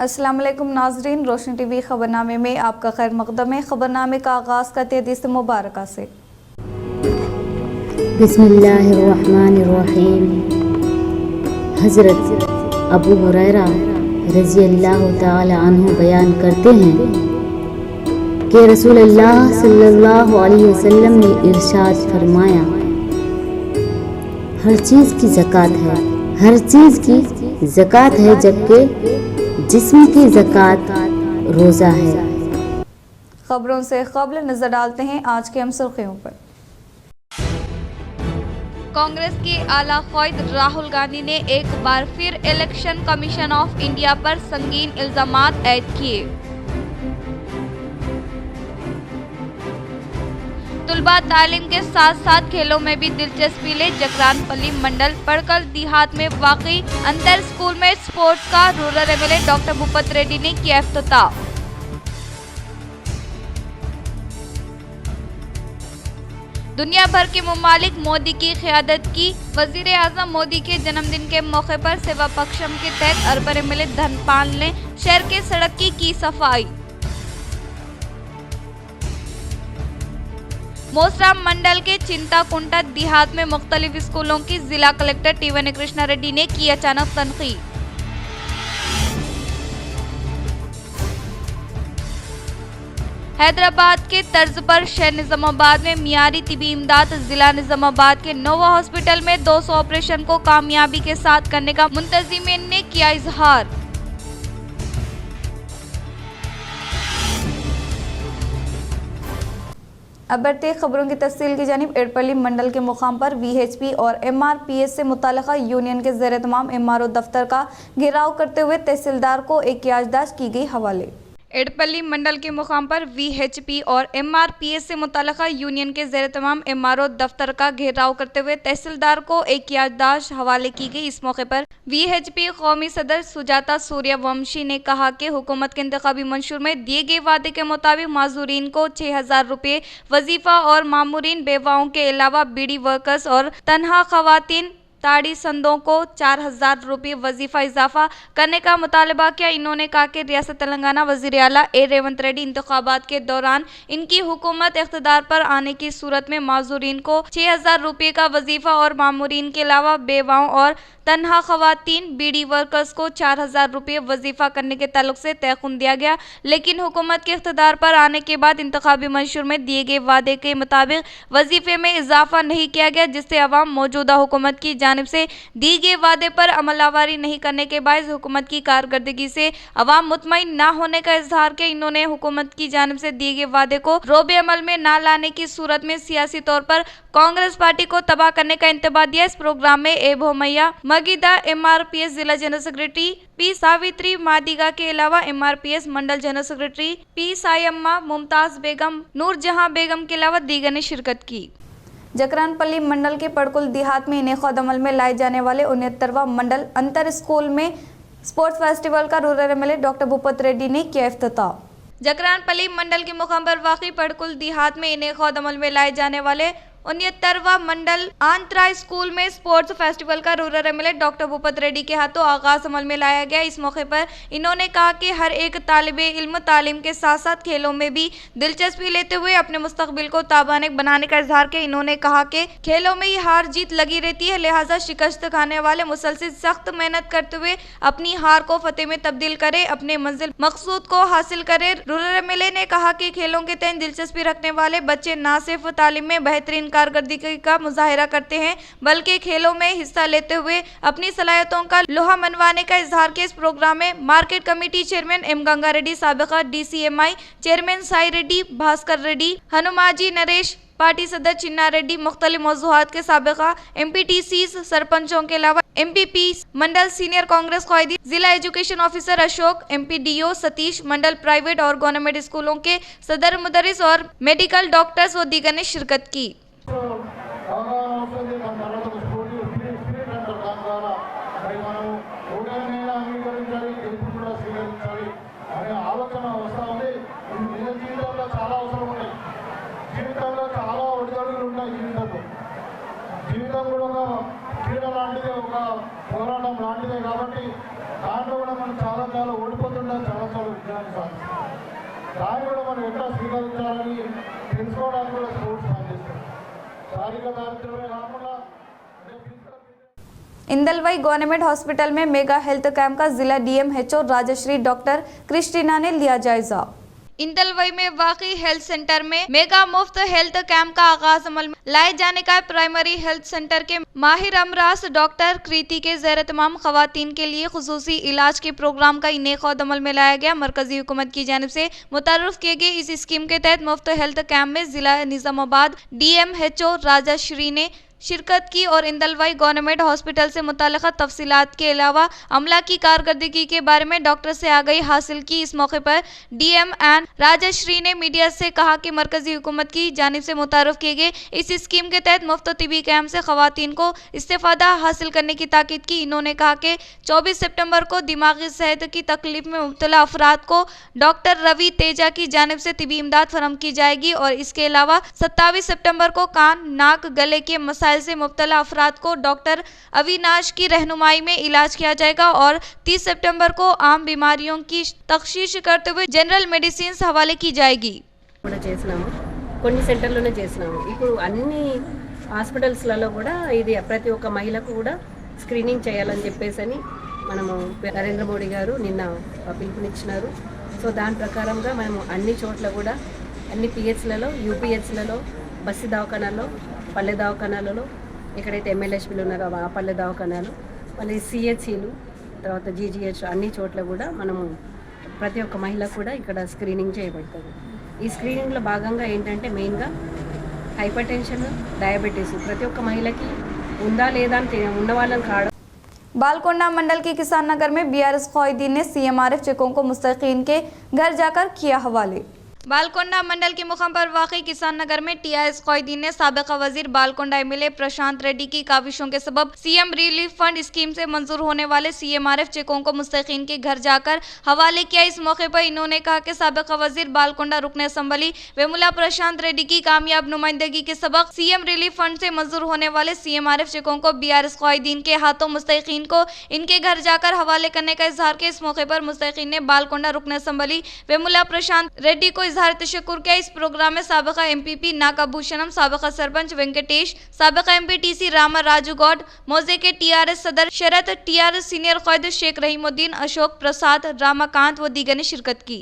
अस्सलाम वालेकुम नाजरीन, रोशनी टीवी खबरनामे में आपका खैर मकदम है। खबरनामे का आगाज़ करते हैं हदीस मुबारक से। बिस्मिल्लाहिर्रहमानिर्रहीम। हज़रत अबू हुरैरा रज़ियल्लाहु ताला अन्हु बयान करते हैं कि रसूलुल्लाह सल्लल्लाहु अलैहि वसल्लम ने इरशाद फरमाया, हर चीज़ की ज़कात है, हर चीज़ की ज़कात है, जबकि जिस्म की ज़कात रोज़ा है। खबरों से क़ब्ल नजर डालते हैं आज के अहम सुर्खियों पर। कांग्रेस के आला क़ायद राहुल गांधी ने एक बार फिर इलेक्शन कमीशन ऑफ इंडिया पर संगीन इल्जामात ऐड किए। तुलबा तालीम के साथ साथ खेलों में भी दिलचस्पी ले जकरानपल्ली मंडल पड़कल देहात में वाकई अंतर स्कूल में स्पोर्ट्स का rural MLA doctor Bhupat Reddy ने किया इफ्तिताह। दुनिया भर के मुमालिक मोदी की क़यादत की। वजीर आज़म मोदी के जन्मदिन के मौके पर सेवा पक्षम के तहत अर्बन एमएलए धनपाल ने शहर के सड़क की सफाई। मोसरा मंडल के चिंताकुंटा देहात में मुख्तलिफ स्कूलों की जिला कलेक्टर टी.वन. कृष्णा रेड्डी ने की अचानक तनकीद। हैदराबाद के तर्ज पर शहर निजामाबाद में मियारी तिबी इमदाद। जिला निजामाबाद के नोवा हॉस्पिटल में 200 ऑपरेशन को कामयाबी के साथ करने का मुंतजिमीन ने किया इजहार। अब बढ़ते खबरों की तफसील की जानिब। एडपल्ली मंडल के मुकाम पर वीएचपी और एमआरपीएस से मुताल्लिका यूनियन के ज़ेर तमाम एमआरओ दफ्तर का घेराव करते हुए तहसीलदार को एक याददाश्त की गई हवाले। एडपल्ली मंडल के मुकाम पर वीएचपी और एमआरपीएस से मुताल्लिका यूनियन के ज़ेर तमाम एमआरओ दफ्तर का घेराव करते हुए तहसीलदार को एक याददाश्त हवाले की गई। इस मौके पर वीएचपी कौमी सदर सुजाता सूर्यवंशी ने कहा कि हुकूमत के इंतखाबी मंशूर में दिए गए वादे के मुताबिक माजूरीन को 6,000 रुपये वजीफा और मामूरीन बेवाओं के अलावा बीडी वर्कर्स और तनहा खवातीन ताड़ी संदों को 4,000 रुपये वजीफा इजाफा करने का मुतालबा किया। इन्होंने कहा कि रियासत तेलंगाना वज़ीर आला ए रेवंत रेड्डी इंतखाबात के दौरान इनकी हुकूमत इख्तिदार पर आने की सूरत में माजूरीन को 6,000 रुपये का वजीफा और मामूरीन के अलावा बेवाओं और तनहा खवातीन बीडी वर्कर्स को 4,000 रुपये वजीफा करने के ताल्लुक से तयखुन दिया गया, लेकिन हुकूमत के इख्तिदार पर आने के बाद इंतखाबी मंशूर में दिए गए वादे के मुताबिक वजीफे में इजाफा नहीं किया गया, जिससे अवाम मौजूदा हुकूमत की जानिब से दी गए वादे पर अमलावरी नहीं करने के बायस हुकूमत की कारकर्दगी से अवाम मुतमईन न होने का इजहार किया। इन्होंने हुकूमत की जानिब से दिए गए वादे को रोबे अमल में न लाने की सूरत में सियासी तौर पर कांग्रेस पार्टी को तबाह करने का इंतबाह दिया। इस प्रोग्राम में ए भोमैया मगीदा एमआरपीएस जिला general secretary P Savitri Madiga के अलावा एमआरपीएस मंडल जनरल सेक्रेटरी पी सायम्मा, मुमताज बेगम, नूरजहां बेगम के अलावा दीगर ने शिरकत की। जकरानपल्ली मंडल के पड़कुल देहात में इनेक़ाद अमल में लाए जाने वाले 69वां मंडल अंतर स्कूल में स्पोर्ट्स फेस्टिवल का rural MLA doctor Bhupat Reddy ने किया इफ्तिताह। जकरानपल्ली मंडल के मुकाम पर वाक़ई पड़कुल देहात में इनेक़ाद अमल में लाए जाने वाले 69वां मंडल आंतरा स्कूल में स्पोर्ट्स फेस्टिवल का rural MLA doctor Bhupat Reddy के हाथों आगाज अमल में लाया गया। इस मौके पर इन्होंने कहा कि हर एक तालिबे इल्म तालीम के साथ साथ खेलों में भी दिलचस्पी लेते हुए अपने मुस्तकबिल को ताबानेक बनाने का इजहार किया। इन्होंने कहा कि खेलों में ही हार जीत लगी रहती है, लिहाजा शिकस्त खाने वाले मुसलसिल सख्त मेहनत करते हुए अपनी हार को फतेह में तब्दील करे, अपने मंजिल मकसूद को हासिल करे। रूरल एमएलए ने कहा कि खेलों के तहत दिलचस्पी रखने वाले बच्चे न सिर्फ तालीम में बेहतरीन कारकर्दगी का मुजाहिरा करते हैं, बल्कि खेलों में हिस्सा लेते हुए अपनी सलाहियतों का लोहा मनवाने का इजहार किया। इस प्रोग्राम में market committee chairman M Ganga Reddy, साबिका DCMI chairman Sai Reddy, Bhaskar Reddy, Hanumaji Naresh, party सदर चिन्ना रेड्डी, मुख्तलिफ मौज़ूआत के साबिका एमपीटीसी सरपंचों के अलावा एमपीपी मंडल सीनियर कांग्रेस क़ायदी, जिला education officer Ashok, MPDO Satish, mandal private और गवर्नमेंट स्कूलों के सदर मुदर्रिस और मेडिकल डॉक्टर्स व दीगर ने शिरकत की। జీవితం కూడా ఒక క్రీడ లాంటిదే ఒక పోరాటం లాంటిదే కాబట్టి దాంట్లో కూడా మనం చాలా చాలా ఓడిపోతుంటాం, చాలా చాలా విజయాన్ని సాధిస్తాం. దాన్ని కూడా మనం ఎట్లా స్వీకరించాలని తెలుసుకోవడానికి కూడా స్పోర్ట్స్ పనిచేస్తాం. శారీరక దారిద్ర్యమే కాకుండా इंदलवाई गवर्नमेंट हॉस्पिटल में मेगा हेल्थ कैंप का जिला डीएमएचओ राजश्री डॉक्टर क्रिस्टीना ने लिया जायजा। इंदलवाई में वाकई हेल्थ सेंटर में मेगा मुफ्त हेल्थ कैंप का आगाज अमल में लाए जाने का प्राइमरी हेल्थ सेंटर के माहिर अमराज डॉक्टर कृति के ज़ेर तमाम खवातीन के लिए खुसूसी इलाज के प्रोग्राम का इनेक़ अमल में लाया गया। मरकजी हुकूमत की जानिब से मुतारफ़ किए गए इस स्कीम के तहत मुफ्त हेल्थ कैंप में जिला निज़ामाबाद डीएमएचओ राजाश्री ने शिरकत की और इंदलवाई गवर्नमेंट हॉस्पिटल से मुताल्लिक़ा तफसीलात के अलावा अमला की कारकर्दगी के बारे में डॉक्टर से आगाही हासिल की। इस मौके पर डीएम एन राजश्री ने मीडिया से कहा कि मरकजी हुकूमत की जानिब से मुतारफ़ किए गए इस स्कीम के तहत मुफ्त तिबी कैंप से ख़वातीन को इस्तेफ़ादा हासिल करने की ताकीद की। इन्होंने कहा कि 24 सितंबर को दिमागी सेहत की तकलीफ में मुब्तला अफराद को डॉक्टर रवि तेजा की जानिब से तिबी इमदाद फराहम की जाएगी और इसके अलावा 27 सितंबर को कान नाक गले के मसाइल से मुब्तला अफराद को डॉक्टर अविनाश की रहनुमाई में इलाज किया जाएगा और 30 सितंबर को आम बीमारियों की तख्शीश करते हुए जनरल मेडिसिन हवाले की जाएगी। కొన్ని సెంటర్లోనే చేసినాము। ఇప్పుడు అన్ని హాస్పిటల్స్లలో కూడా ఇది ప్రతి ఒక్క మహిళకు కూడా స్క్రీనింగ్ చేయాలని చెప్పేసి మనము నరేంద్ర మోడీ గారు నిన్న పిలుపునిచ్చినారు। సో దాని ప్రకారంగా మనము అన్ని చోట్ల కూడా అన్ని పిహెచ్లలో యూపీహెచ్లలో బస్సు దవాఖానాల్లో పల్లె దవాఖానాలలో ఎక్కడైతే ఎమ్మెల్యేస్పీలు ఉన్నారో ఆ పల్లె దవాఖానాలు మళ్ళీ సిహెచ్సిలు తర్వాత జీజీహెచ్ అన్ని చోట్ల కూడా మనము ప్రతి ఒక్క మహిళకు కూడా ఇక్కడ స్క్రీనింగ్ చేయబడుతుంది। ఈ స్క్రీనింగ్లో భాగంగా ఏంటంటే మెయిన్గా హైపర్ టెన్షన్ డయాబెటీస్ ప్రతి ఒక్క మహిళకి ఉందా లేదా అని ఉన్న వాళ్ళని కావడం। बालकोंडा मंडल के किसान नगर में बीआरएस क़ायदीन ने सीएमआरएफ चेकों को मुस्तकीन के घर जाकर किया हवाले। बालकोंडा मंडल के मुकाम पर वाक़ई किसान नगर में टीआरएस क़ायदीन ने साबिक़ा वज़ीर बालकोंडा एमएलए प्रशांत रेड्डी की काविशों के सबब सीएम रिलीफ फंड स्कीम से मंजूर होने वाले सीएमआरएफ चेकों को मुस्तकीन के घर जाकर हवाले किया। इस मौके पर इन्होंने कहा कि साबिक़ा वज़ीर बालकोंडा रुकन असम्बली वेमुला प्रशांत रेड्डी की कामयाब नुमाइंदगी के सबक सीएम रिलीफ फंड से मंजूर होने वाले सीएमआरएफ चेकों को बीआरएस क़ायदीन के हाथों मुस्तकीन को इनके घर जाकर हवाले करने का इजहार किया। इस मौके पर मुस्तकीन ने बालकोंडा रुकन असम्बली वेमुला प्रशांत रेड्डी को इजहार तशक्कुर किया। इस प्रोग्राम में साबिक़ा एमपीपी नाकाभूषणम, साबिक़ा सरपंच वेंकटेश, साबिक़ा एमपीटीसी रामा राजू गौड, मौजे के टीआरएस सदर शरत, टीआरएस सीनियर क़ायद शेख रहीमुद्दीन, अशोक प्रसाद, रामाकांत व दीगर ने शिरकत की।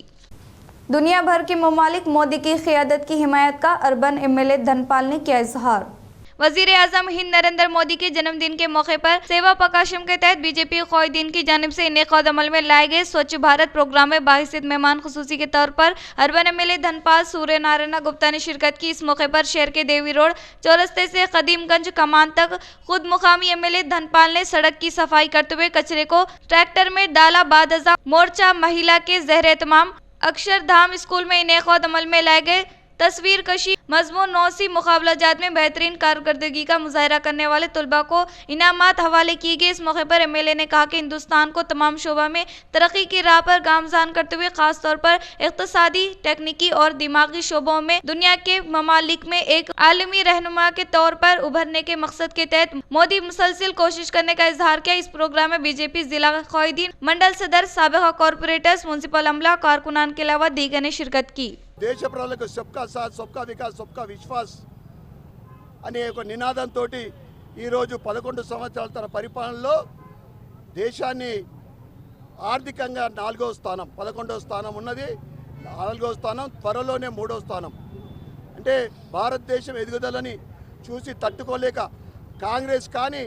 दुनिया भर के ममालिक मोदी की क़यादत की हिमायत का अर्बन एमएलए धनपाल ने किया इजहार। वज़ीर आज़म हिंद नरेंद्र मोदी के जन्मदिन के मौके पर सेवा पकाशम के तहत बीजेपी क़ायदीन की जानिब से इनेक़ अमल में लाए गए स्वच्छ भारत प्रोग्राम में बाहिसियत मेहमान खुसूसी के तौर पर अर्बन एमएलए धनपाल सूर्य नारायण गुप्ता ने शिरकत की। इस मौके पर शहर के देवी रोड चौरस्ते से कदीमगंज कमान तक खुद मुकामी एमएलए धनपाल ने सड़क की सफाई करते हुए कचरे को ट्रैक्टर में डाला। बादजा मोर्चा महिला के ज़ेर एहतमाम अक्षरधाम स्कूल में इनेक़ अमल में लाए गए तस्वीर कशी मजमून नौसी मुकाबलाजात में बेहतरीन कारकर्दगी का मुजाहरा करने वाले तलबा को इनामात हवाले किए गए। इस मौके पर एमएलए ने कहा कि हिंदुस्तान को तमाम शोबा में तरक्की की राह पर गामजान करते हुए खास तौर पर इक़्तिसादी, टेक्निकी और दिमागी शोबों में दुनिया के ममालिक में एक आलमी रहनुमा के तौर पर उभरने के मकसद के तहत मोदी मुसलसिल कोशिश करने का इजहार किया। इस प्रोग्राम में बीजेपी जिला क़ायदीन, मंडल सदर, साबिक़ा कॉरपोरेटर्स, म्युनिसिपल अमला, कारकुनान के अलावा दीगर ने शिरकत की। దేశ ప్రజలకు సబ్కా సాత్ సబ్కా వికాస్ సబ్కా విశ్వాస్ అనే ఒక నినాదంతో ఈరోజు 11 సంవత్సరాల తన పరిపాలనలో దేశాన్ని ఆర్థికంగా 4వ స్థానం 11వ స్థానం ఉన్నది, 4వ స్థానం త్వరలోనే 3వ స్థానం అంటే భారతదేశం ఎదుగుదలని చూసి తట్టుకోలేక కాంగ్రెస్ కానీ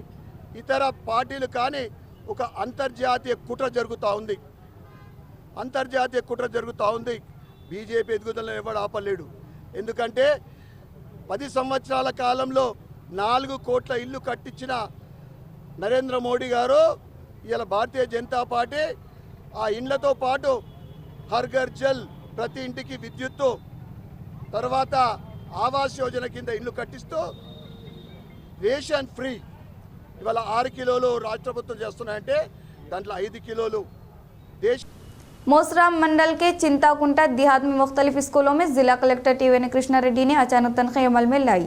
ఇతర పార్టీలు కానీ ఒక అంతర్జాతీయ కుట్ర జరుగుతూ ఉంది। బీజేపీ ఎదుగుదలను ఎవడు ఆపలేడు। ఎందుకంటే 10 సంవత్సరాల కాలంలో 4 కోట్ల ఇల్లు కట్టించిన నరేంద్ర మోడీ గారు ఇలా భారతీయ జనతా పార్టీ ఆ ఇండ్లతో పాటు హర్ ఘర్ జల్, ప్రతి ఇంటికి విద్యుత్తు, తర్వాత ఆవాస్ యోజన కింద ఇల్లు కట్టిస్తూ రేషన్ ఫ్రీ ఇవాళ 6 కిలోలు రాష్ట్ర ప్రభుత్వం చేస్తున్నాయంటే దాంట్లో 5 కిలోలు దేశ मोसराम मंडल के चिंताकुंटा देहात में मुख्तलिफ स्कूलों में जिला कलेक्टर टीवी कृष्णा रेड्डी ने अचानक तनख्वाह अमल में लाई।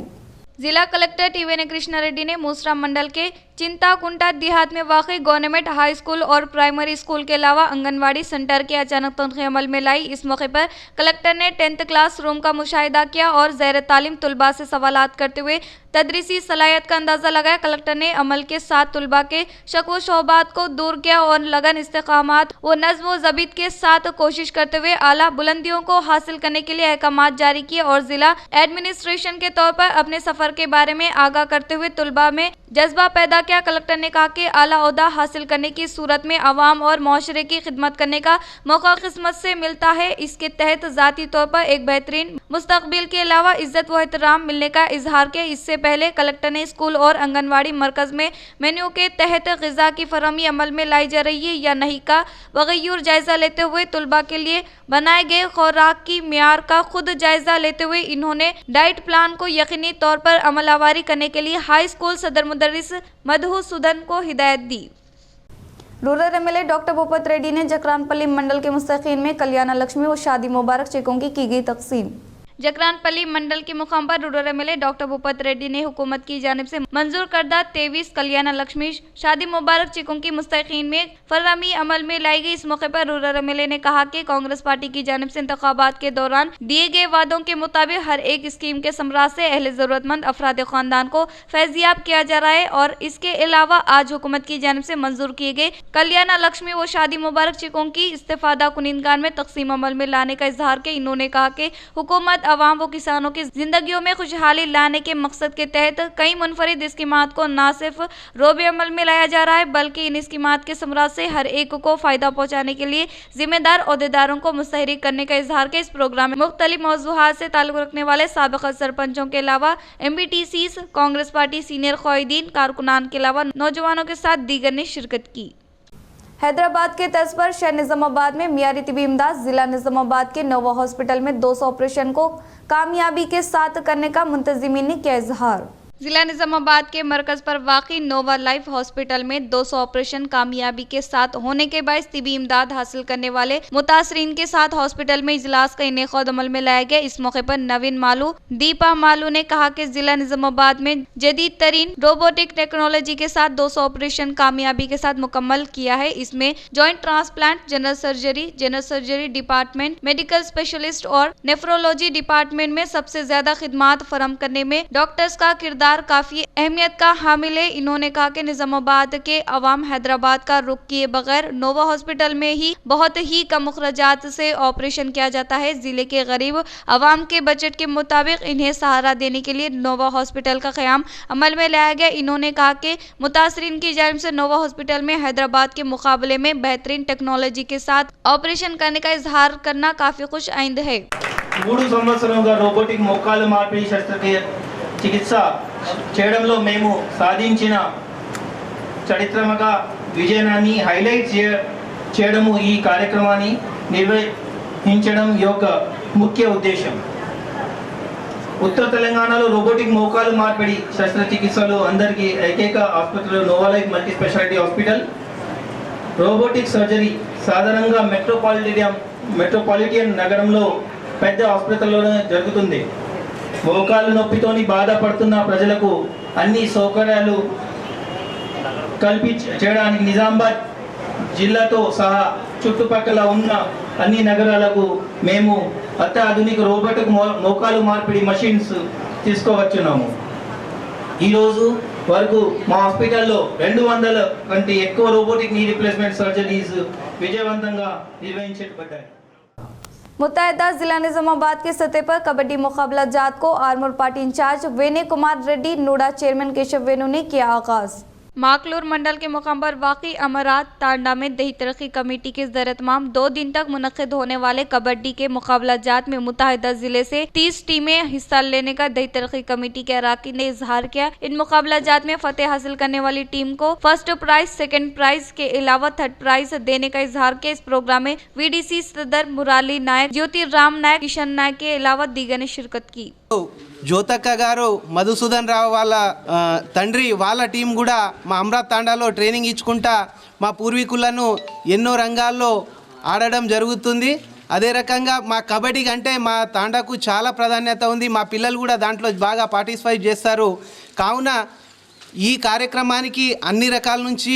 जिला कलेक्टर टीवेने कृष्णा रेड्डी ने मूसरा मंडल के चिंताकुंटा देहात में वाक़ई गवर्नमेंट हाई स्कूल और प्राइमरी स्कूल के अलावा आंगनवाड़ी सेंटर के अचानक तनख्वाह अमल में लाई। इस मौके पर कलेक्टर ने 10th क्लास रूम का मुशाहिदा किया और ज़ैर तालीम तुलबा से सवालात करते हुए तदरीसी सलाहियत का अंदाज़ा लगाया। कलेक्टर ने अमल के साथ तुलबा के शक व शोबात को दूर किया और लगन, इस्तेकामात व नज़्म व ज़बीत के साथ कोशिश करते हुए आला बुलंदियों को हासिल करने के लिए अहकामात जारी किए और जिला एडमिनिस्ट्रेशन के तौर पर अपने सफ़र के बारे में आगाह करते हुए तुलबा में जज्बा पैदा किया। कलेक्टर ने कहा कि आला ओहदा हासिल करने की सूरत में आवाम और माशरे की खिदमत करने का मौका किस्मत से मिलता है। इसके तहत ज़ाती तौर पर एक बेहतरीन मुस्तकबिल के अलावा इज्जत व एहतराम मिलने का इजहार किया। इससे पहले कलेक्टर ने स्कूल और आंगनवाड़ी मरकज में मेन्यू के तहत ग़िज़ा की फरहमी अमल में लाई जा रही है या नहीं का बग़ैर जायज़ा लेते हुए तुलबा के लिए बनाए गए खुराक की मियार का खुद जायज़ा लेते हुए इन्होंने डाइट प्लान को यकीनी तौर पर अमलावारी करने के लिए हाई स्कूल सदर मुदर्रिस मधुसूदन को हिदायत दी। Rural MLA doctor Bhupat Reddy ने जकरानपल्ली मंडल के मुस्तकीन में कल्याण लक्ष्मी व शादी मुबारक चेकों की गई तकसीम। जकरानपल्ली मंडल के मुकाम पर rural MLA doctor Bhupat Reddy ने हुकूमत की जानिब से मंजूर करदा 23 कल्याण लक्ष्मी शादी मुबारक चेकों की मुस्तकीन में फरहमी अमल में लाई गई। इस मौके पर रूरल एमएलए ने कहा कि कांग्रेस पार्टी की जानिब से इंतखाबात के दौरान दिए गए वादों के मुताबिक हर एक स्कीम के समरा से अहले ज़रूरतमंद अफराद खानदान को फैज़याब किया जा रहा है और इसके अलावा आज हुकूमत की जानिब से मंजूर किए गए कल्याण लक्ष्मी व शादी मुबारक चेकों की इस्तेफादा कुनिंदगान में तकसीम अमल में लाने का इजहार किया। इन्होंने कहा कि हुकूमत अवाम व किसानों की जिंदगियों में खुशहाली लाने के मकसद के तहत कई मुनफरिद स्कीमात को न सिर्फ रोबे अमल में लाया जा रहा है बल्कि इन स्कीमात के समरा से हर एक को फायदा पहुंचाने के लिए जिम्मेदार ओहदेदारों को मुस्तहरिक करने का इजहार किया। इस प्रोग्राम में मुख्तलिफ मौज़ूआत से ताल्लुक़ रखने वाले साबिक़ सरपंचों के अलावा MBTCs, कांग्रेस पार्टी सीनियर क़ायदीन, कारकुनान के अलावा नौजवानों के साथ दीगर ने शिरकत की। हैदराबाद के तर्ज पर शहर निज़ामाबाद में मियारी तिबी इमदाद जिला निज़ामाबाद के नोवा हॉस्पिटल में 200 ऑपरेशन को कामयाबी के साथ करने का मुंतज़िमीन ने किया इजहार। जिला निज़ामाबाद के मरकज पर वाक़ई नोवा लाइफ हॉस्पिटल में 200 ऑपरेशन कामयाबी के साथ होने के बायस तिबी इमदाद हासिल करने वाले मुतासरीन के साथ हॉस्पिटल में इजलास का इनेक़ाद अमल में लाया गया। इस मौके पर नवीन मालू दीपा मालू ने कहा कि जिला निज़ामाबाद में जदीद तरीन रोबोटिक टेक्नोलॉजी के साथ 200 ऑपरेशन कामयाबी के साथ मुकम्मल किया है। इसमें joint transplant, general surgery department, medical specialist और नेफ्रोलॉजी डिपार्टमेंट में सबसे ज्यादा खिदमात फराहम करने में डॉक्टर्स का किरदार काफी अहमियत का हामिल है। इन्होंने कहा कि निजामाबाद के अवाम हैदराबाद का रुख किए बगैर नोवा हॉस्पिटल में ही बहुत ही कम अखराजात से ऑपरेशन किया जाता है। जिले के गरीब अवाम के बजट के मुताबिक इन्हें सहारा देने के लिए नोवा हॉस्पिटल का क़याम अमल में लाया गया। इन्होंने कहा कि मुतासरीन की जानिब से नोवा हॉस्पिटल में हैदराबाद के मुकाबले में बेहतरीन टेक्नोलॉजी के साथ ऑपरेशन करने का इजहार करना काफी खुश आइंद है। 3 సంవత్సరాలుగా రోబోటిక్ మోకాలు మార్పిడి శస్త్రచికిత్స చేయడంలో మేము సాధించిన చరిత్రమగా విజయాన్ని హైలైట్ చేయడము ఈ కార్యక్రమాన్ని నిర్వహించడం యొక్క ముఖ్య ఉద్దేశం. ఉత్తర తెలంగాణలో రోబోటిక్ మోకాలు మార్పిడి శస్త్రచికిత్సలు అందరికీ ఏకైక ఆసుపత్రిలో Nova life multi speciality hospital robotic surgery సాధారణంగా మెట్రోపాలిటన్ నగరంలో పెద్ద హాస్పిటల్లోనే జరుగుతుంది. మోకాలు నొప్పితోని బాధపడుతున్న ప్రజలకు అన్ని సౌకర్యాలు కల్పించడానికి నిజామాబాద్ జిల్లాతో సహా చుట్టుపక్కల ఉన్న అన్ని నగరాలకు మేము అత్యాధునిక రోబోటిక్ మోకాలు మార్పిడి మషిన్స్ తీసుకువచ్చున్నాము. ఈరోజు వరకు మా హాస్పిటల్లో 200 కంటే ఎక్కువ రోబోటిక్ నీ రిప్లేస్మెంట్ సర్జరీస్ విజయవంతంగా నిర్వహించబడ్డాయి. मुत्तहिदा जिला निजामाबाद के सतह पर कबड्डी मुकाबला जात को Armoor party incharge Vene Kumar Reddy, NUDA chairman Keshav Venu ने किया आगाज। माकलूर मंडल के मुकाम पर वाक़ई अमरात तांडा में दही तरक्की कमेटी के ज़ेर-ए-तमाम 2 दिन तक मुनक़िद होने वाले कबड्डी के मुकाबला जात में मुत्तहिदा जिले से 30 टीमें हिस्सा लेने का दही तरक्की कमेटी के अराकीन ने इजहार किया। इन मुकाबला जात में फतेह हासिल करने वाली टीम को फर्स्ट प्राइज, सेकंड प्राइज के अलावा थर्ड प्राइज देने का इजहार किया। इस प्रोग्राम में VDC सदर मुराली नायक, ज्योति राम नायक, किशन नायक के अलावा दीगर ने शिरकत की। జ్యోతక్క గారు మధుసూదన్ రావు వాళ్ళ తండ్రి వాళ్ళ టీం కూడా మా అమరాత్ తాండాలో ట్రైనింగ్ ఇచ్చుకుంటా మా పూర్వీకులను ఎన్నో రంగాల్లో ఆడడం జరుగుతుంది. అదే రకంగా మా కబడ్డీ అంటే మా తాండాకు చాలా ప్రాధాన్యత ఉంది. మా పిల్లలు కూడా దాంట్లో బాగా పార్టిసిపేట్ చేస్తారు. కావున ఈ కార్యక్రమానికి అన్ని రకాల నుంచి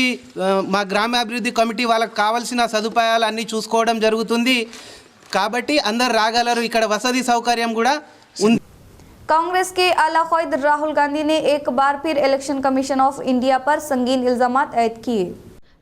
మా గ్రామాభివృద్ధి కమిటీ వాళ్ళకి కావాల్సిన సదుపాయాలు అన్నీ చూసుకోవడం జరుగుతుంది. కాబట్టి అందరు రాగలరు. ఇక్కడ వసతి సౌకర్యం కూడా ఉంది. कांग्रेस के आला क़ायद राहुल गांधी ने एक बार फिर इलेक्शन कमीशन ऑफ इंडिया पर संगीन इल्जामात ऐद किए।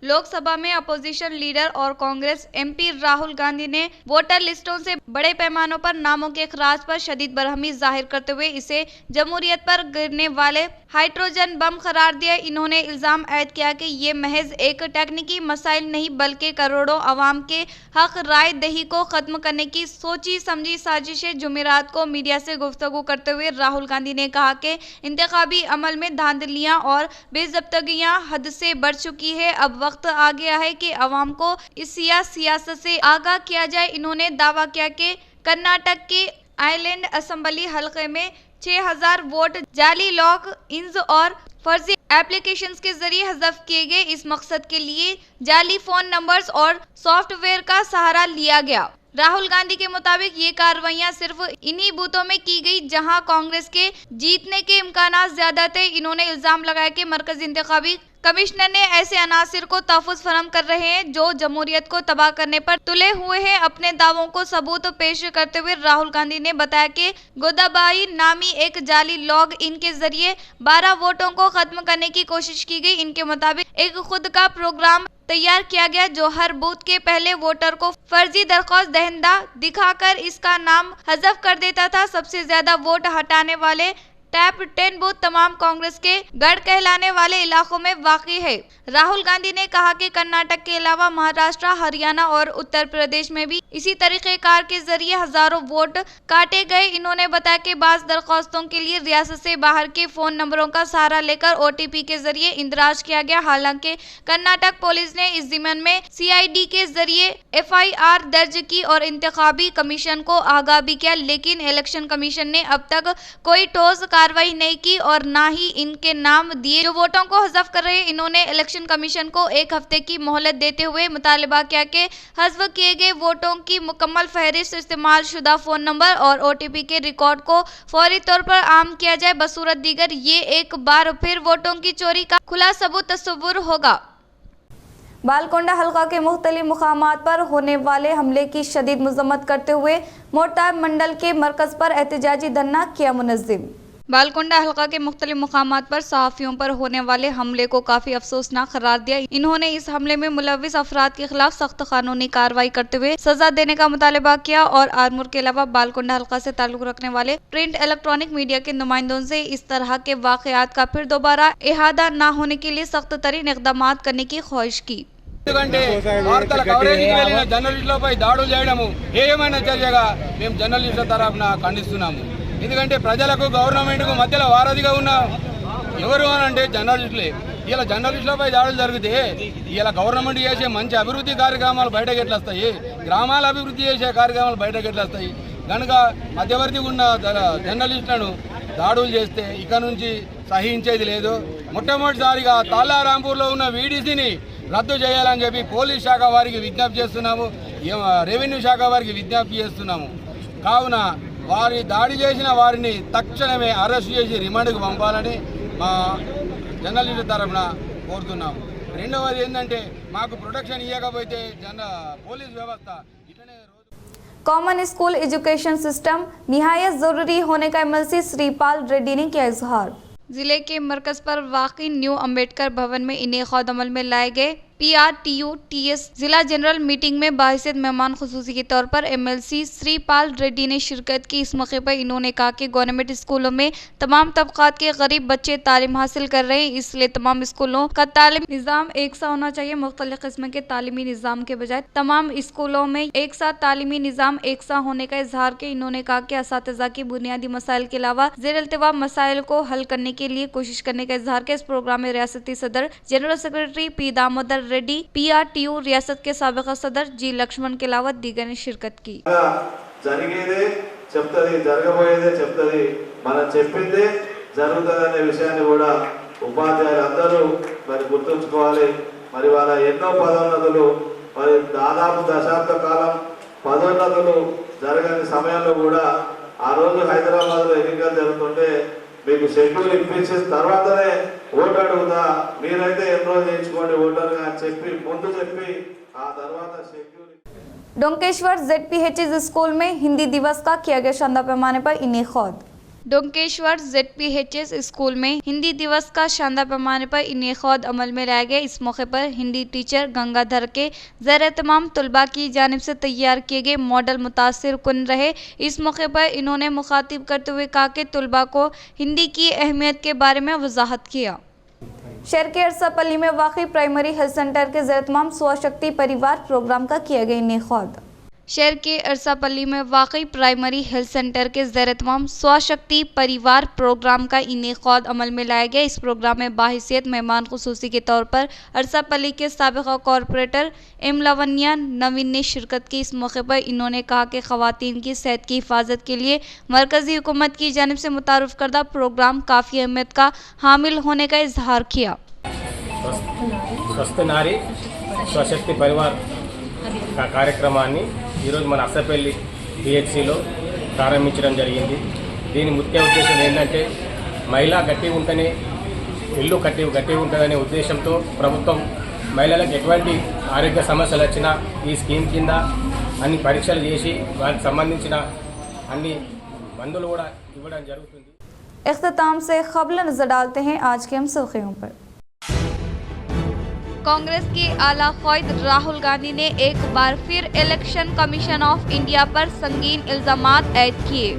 लोकसभा में अपोजिशन लीडर और कांग्रेस एमपी राहुल गांधी ने वोटर लिस्टों से बड़े पैमानों पर नामों के खराज पर शदीद बरहमी जाहिर करते हुए इसे जमहूरियत पर गिरने वाले हाइड्रोजन बम करार दिया। इन्होंने इल्जाम ऐद किया कि ये महज एक टेक्निकी मसाइल नहीं बल्कि करोड़ों अवाम के हक राय दही को खत्म करने की सोची समझी साजिश है। जुमेरात को मीडिया से गुफ्तगू करते हुए राहुल गांधी ने कहा कि इंतखाबी अमल में धांधलियां और बेज़ब्तगियां हद से बढ़ चुकी है। अब वक्त आ गया है कि अवाम को इस सियासत से आगाह किया जाए। इन्होंने दावा किया कि कर्नाटक के आइलैंड असेंबली हलके में 6000 वोट जाली लॉग इन्स और फर्जी एप्लीकेशंस के जरिए हज़फ किए गए। इस मकसद के लिए जाली फोन नंबर्स और सॉफ्टवेयर का सहारा लिया गया। राहुल गांधी के मुताबिक ये कार्रवाइयां सिर्फ इन्हीं बूथों में की गई जहां कांग्रेस के जीतने के इम्कानात ज्यादा थे। इन्होंने इल्जाम लगाया कि मरकजी इंतखाबी कमिश्नर ने ऐसे अनासिर को तहफ़्फ़ुज़ फराहम कर रहे हैं जो जमहूरियत को तबाह करने पर तुले हुए हैं। अपने दावों को सबूत पेश करते हुए राहुल गांधी ने बताया कि गोदाबाई नामी एक जाली लॉग इन के जरिए 12 वोटों को खत्म करने की कोशिश की गई। इनके मुताबिक एक खुद का प्रोग्राम तैयार किया गया जो हर बूथ के पहले वोटर को फर्जी दरख्वास्त दहिंदा दिखाकर इसका नाम हज़फ कर देता था। सबसे ज्यादा वोट हटाने वाले टैप 10 बूथ तमाम कांग्रेस के गढ़ कहलाने वाले इलाकों में वाक़ई है। राहुल गांधी ने कहा कि कर्नाटक के अलावा महाराष्ट्र, हरियाणा और उत्तर प्रदेश में भी इसी तरीक़ेकार के जरिए हजारों वोट काटे गए। इन्होंने बताया कि बाज़ दरख्वास्तों के लिए रियासत से बाहर के फोन नंबरों का सहारा लेकर OTP के जरिए इंदराज किया गया। हालांकि कर्नाटक पुलिस ने इस ज़िम्मन में CID के जरिए FIR दर्ज की और इंतखाबी कमीशन को आगाह भी किया, लेकिन इलेक्शन कमीशन ने अब तक कोई ठोस कार्रवाई नहीं की और ना ही इनके नाम दिए जो वोटों को हज़फ कर रहे। इन्होंने इलेक्शन कमीशन को 1 हफ्ते की मोहलत देते हुए मुतालबा किया कि हज़फ किए गए वोटों की मुकम्मल फहरिस्त, इस्तेमाल शुदा फ़ोन नंबर और OTP के रिकॉर्ड को फौरी तौर पर आम किया जाए। बसूरत दीगर ये एक बार फिर वोटों की चोरी का खुला सबूत तस्वुर होगा। बालकोंडा हल्का के मुख्तलिफ मुकामात पर होने वाले हमले की शदीद मजम्मत करते हुए मोरताब मंडल के मरकज़ पर एहतजाजी धरना किया मुनज़्ज़िम। बालकोंडा हल्का के मुख्तलिफ मुकामात पर सहाफ़ियों पर होने वाले हमले को काफ़ी अफसोसनाक करार दिया। इन्होंने इस हमले में मुलव्विस अफराद के खिलाफ सख्त कानूनी कार्रवाई करते हुए सजा देने का मुतालबा किया और आरमूर के अलावा बालकोंडा हल्का से ताल्लुक रखने वाले प्रिंट इलेक्ट्रॉनिक मीडिया के नुमाइंदों से इस तरह के वाक़यात का फिर दोबारा इहादा न होने के लिए सख्त तरीन इक़दामात करने की ख्वाहिश की। ఎందుకంటే వార్తల కవరేజీకి వెళ్ళిన జర్నలిస్టులపై దాడులు చేయడము ఏమైనా చర్యగా మేము జర్నలిస్టుల తరఫున ఖండిస్తున్నాము. ఎందుకంటే ప్రజలకు గవర్నమెంట్కు మధ్యలో వారధిగా ఉన్న ఎవరు అని అంటే జర్నలిస్టులే. ఇలా జర్నలిస్టులపై దాడులు జరిగితే ఇలా గవర్నమెంట్ చేసే మంచి అభివృద్ధి కార్యక్రమాలు బయటకు ఎట్లా వస్తాయి, గ్రామాల అభివృద్ధి చేసే కార్యక్రమాలు బయటకు ఎట్లా వస్తాయి. కనుక మధ్యవర్తి ఉన్న జర్నలిస్టులను దాడులు చేస్తే ఇక నుంచి సహించేది లేదు. మొట్టమొదటిసారిగా తాళ్ళారాంపూర్లో ఉన్న VDCని రద్దు చేయాలని చెప్పి పోలీస్ శాఖ వారికి విజ్ఞప్తి చేస్తున్నాము, రెవెన్యూ శాఖ వారికి విజ్ఞప్తి చేస్తున్నాము. కావున వారి దాడి చేసిన వారిని తక్షణమే అరెస్ట్ చేసి రిమాండ్కు పంపాలని మా జర్నలిస్టు తరఫున కోరుతున్నాము. రెండవది ఏంటంటే మాకు ప్రొటెక్షన్ ఇవ్వకపోతే పోలీస్ వ్యవస్థ ఇట్లనే कॉमन स्कूल एजुकेशन सिस्टम निहायत ज़रूरी होने का एमएलसी श्रीपाल रेड्डी ने किया इजहार। जिले के मरकज पर वाक़ई न्यू अम्बेडकर भवन में इन्हें खौद अमल में लाए गए PRTU-TS जिला जनरल मीटिंग में बाहिसियत मेहमान खुसूसी के तौर पर MLC श्रीपाल रेड्डी ने शिरकत की। इस मौके पर इन्होंने कहा कि गवर्नमेंट स्कूलों में तमाम तबकात के गरीब बच्चे तालीम हासिल कर रहे हैं, इसलिए तमाम स्कूलों का तालीमी निज़ाम एक सा होना चाहिए। मुख्तलिफ किस्म के तालीमी निज़ाम के बजाय तमाम स्कूलों में एक साथ तालीमी निज़ाम एक सा होने का इजहार किया। इन्होंने कहा कि असातिज़ा की बुनियादी मसाइल के अलावा ज़ेर इल्तिवा मसाइल को हल करने के लिए कोशिश करने का इजहार किया। इस प्रोग्राम में रियासती सदर general secretary P Damodar Reddy, PRTU रियासत के साबिक़ा सदर G लक्ष्मण के अलावा दीगर ने शिरकत की। జరిగేదే చెప్తది, జరగబోయేదే చెప్తది, మనం చెప్పిందే జరుగుతుందనే విషయాన్ని కూడా ఉపాధ్యాయులందరూ మరి గుర్తుంచుకోవాలి. మరి వాళ్ళ ఎన్నో పదోన్నతులు మరి దాదాపు దశాబ్ద కాలం పదోన్నతులు జరగని సమయంలో కూడా ఆ రోజు హైదరాబాద్లో ఎన్నికలు జరుగుతుంటే మీకు షెడ్యూల్ ఇప్పించిన తర్వాతనే ఓటు అడుగుతా, మీరైతే ఎన్రోల్ చేయించుకోండి ఓటర్గా అని చెప్పి ముందు చెప్పి ఆ తర్వాత షెడ్యూల్। डोंकेश्वर ZPHS स्कूल में हिंदी दिवस का किया गया शानदार पैमाने पर इनेकाद। डोंकेश्वर ZPHS स्कूल में हिंदी दिवस का शानदार पैमाने पर इनेकाद अमल में लाया गया। इस मौके पर हिंदी टीचर गंगाधर के ज़ेर-ए-तमाम तलबा की जानिब से तैयार किए गए मॉडल मुतासिर कुन रहे। इस मौके पर इन्होंने मुखातिब करते हुए कहा कि तलबा को हिंदी की अहमियत के बारे में वजाहत किया। शहर के अरसापल्ली में वाक़ई प्राइमरी हेल्थ सेंटर के ज़ेर-ए-तमाम स्वशक्ति परिवार प्रोग्राम का किया गया इनेकाद। शहर के अरसापल्ली में वाकई प्राइमरी हेल्थ सेंटर के ज़ेर-ए-तमाम स्वशक्ति परिवार प्रोग्राम का इनेकाद अमल में लाया गया। इस प्रोग्राम में बाहिसियत मेहमान खुसूसी के तौर पर अरसापल्ली के साबिक़ा कॉरपोरेटर एम लावण्या नवीन ने शिरकत की। इस मौके पर इन्होंने कहा कि ख़वातीन की सेहत की हिफाजत के लिए मरकज़ी हुकूमत की जानिब से मुतारुफ़ करदा प्रोग्राम काफ़ी अहमियत का हामिल होने का इजहार किया। స్వస్థ నారి స్వశక్తి పరివార్ కార్యక్రమాన్ని ఈరోజు మన అసపల్లి పిహెచ్సిలో ప్రారంభించడం జరిగింది। దీని ముఖ్య ఉద్దేశం ఏంటంటే మహిళ గట్టి ఉంటేనే ఇల్లు గట్టి ఉంటుందనే ఉద్దేశంతో ప్రభుత్వం మహిళలకు ఎటువంటి ఆరోగ్య సమస్యలు వచ్చినా ఈ స్కీమ్ కింద అన్ని పరీక్షలు చేసి వారికి సంబంధించిన అన్ని మందులు కూడా ఇవ్వడం జరుగుతుంది। इख्तिताम से खबर नजर डालते हैं आज के हम सुर्खियों पर। कांग्रेस के आला क़ायद राहुल गांधी ने एक बार फिर इलेक्शन कमीशन ऑफ इंडिया पर संगीन इल्जामात ऐद किए।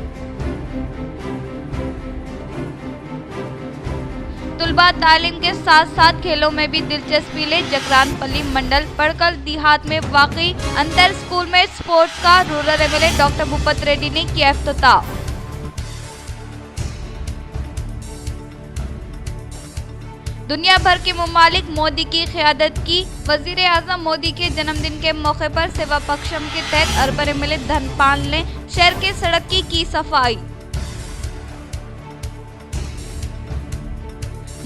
तुलबा तालीम के साथ साथ खेलों में भी दिलचस्पी ले जकरानपल्ली मंडल पड़कल देहात में वाकई अंतर स्कूल में स्पोर्ट्स का rural MLA doctor Bhupat Reddy ने किया इफ्तिताह। दुनिया भर के मुमालिक मोदी की क़यादत की वज़ीर आज़म मोदी के जन्मदिन के मौके पर सेवा पक्षम के तहत अर्बन एमएलए धनपाल ने शहर के सड़क की सफाई।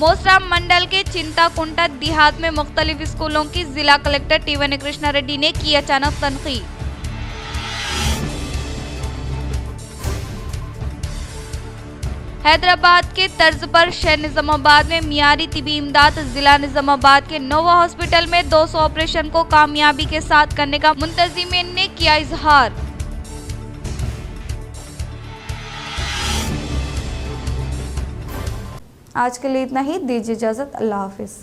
मोसरा मंडल के चिंताकुंटा देहात में मुख्तलिफ स्कूलों की जिला कलेक्टर टी.वन. कृष्णा रेड्डी ने की अचानक तनकीद। हैदराबाद के तर्ज पर शहर निजामाबाद में मियारी तिबी इमदाद जिला निजामाबाद के नोवा हॉस्पिटल में 200 ऑपरेशन को कामयाबी के साथ करने का मुंतजिमीन ने किया इजहार। आज के लिए इतना ही, दीजिए इजाजत, अल्लाह हाफिज।